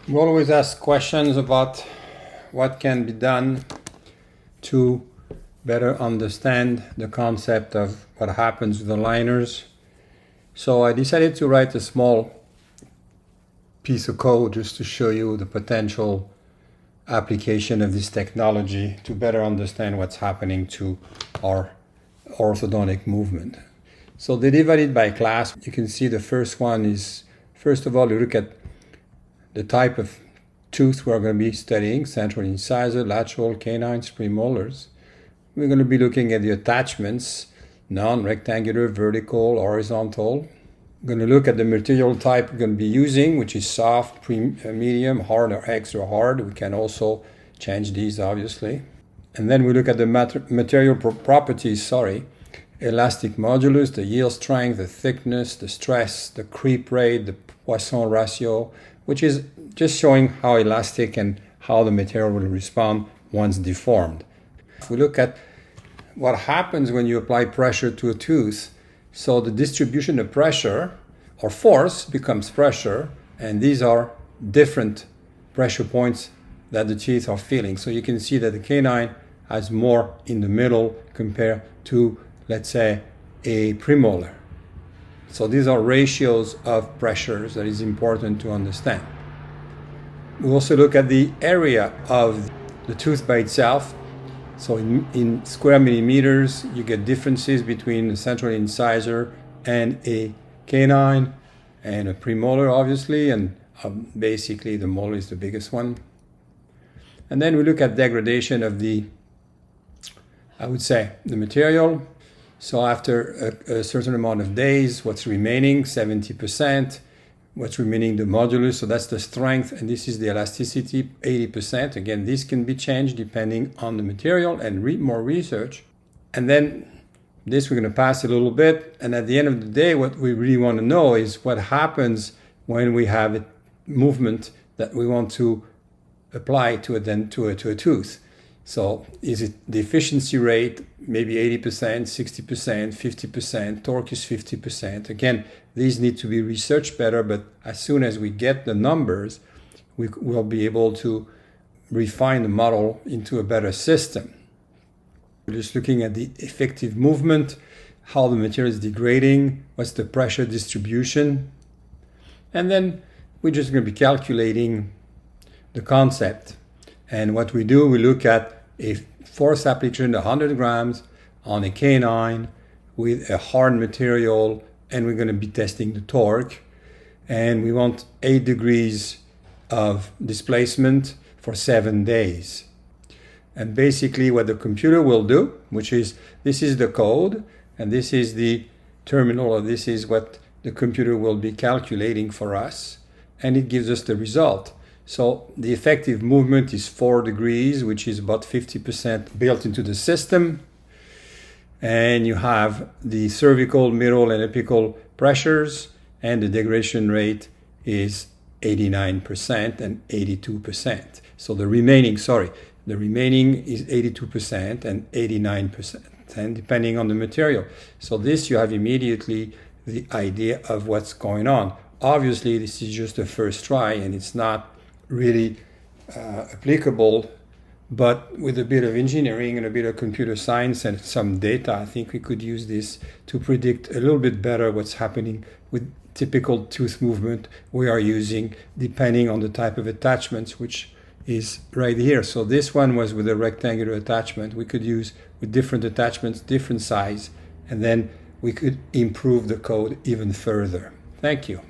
We always ask questions about what can be done to better understand the concept of what happens with the liners. So I decided to write a small piece of code just to show you the potential application of this technology to better understand what's happening to our orthodontic movement. So they divided by class. You can see the first one is, first of all, you look at the type of tooth we're going to be studying: central incisor, lateral, canines, premolars. We're going to be looking at the attachments: non-rectangular, vertical, horizontal. We're going to look at the material type we're going to be using, which is soft, medium, hard, or extra hard. We can also change these, obviously. And then we look at the material properties, elastic modulus, the yield strength, the thickness, the stress, the creep rate, the Poisson ratio, which is just showing how elastic and how the material will respond once deformed. If we look at what happens when you apply pressure to a tooth, so the distribution of pressure or force becomes pressure, and these are different pressure points that the teeth are feeling. So you can see that the canine has more in the middle compared to, let's say, a premolar. So these are ratios of pressures that is important to understand. We also look at the area of the tooth by itself. So in square millimeters, you get differences between the central incisor and a canine and a premolar, obviously, and basically the molar is the biggest one. And then we look at degradation of the material. So after a certain amount of days, what's remaining? 70%. What's remaining? The modulus, so that's the strength, and this is the elasticity, 80%. Again, this can be changed depending on the material and more research. And then this we're going to pass a little bit, and at the end of the day, what we really want to know is what happens when we have a movement that we want to apply to a tooth. So is it the efficiency rate, maybe 80%, 60%, 50%, torque is 50%. Again, these need to be researched better, but as soon as we get the numbers, we will be able to refine the model into a better system. We're just looking at the effective movement, how the material is degrading, what's the pressure distribution, and then we're just going to be calculating the concept. And what we do, we look at a force application 100 grams on a canine with a hard material, and we're going to be testing the torque. And we want 8 degrees of displacement for 7 days. And basically what the computer will do, which is, this is the code, and this is the terminal, or this is what the computer will be calculating for us, and it gives us the result. So the effective movement is 4 degrees, which is about 50% built into the system. And you have the cervical, middle, and apical pressures, and the degradation rate is 89% and 82%. So the remaining is 82% and 89%, depending on the material. So this, you have immediately the idea of what's going on. Obviously, this is just the first try, and it's not really applicable, but with a bit of engineering and a bit of computer science and some data, I think we could use this to predict a little bit better what's happening with typical tooth movement we are using, depending on the type of attachments, which is right here. So this one was with a rectangular attachment. We could use with different attachments, different size, and then we could improve the code even further. Thank you.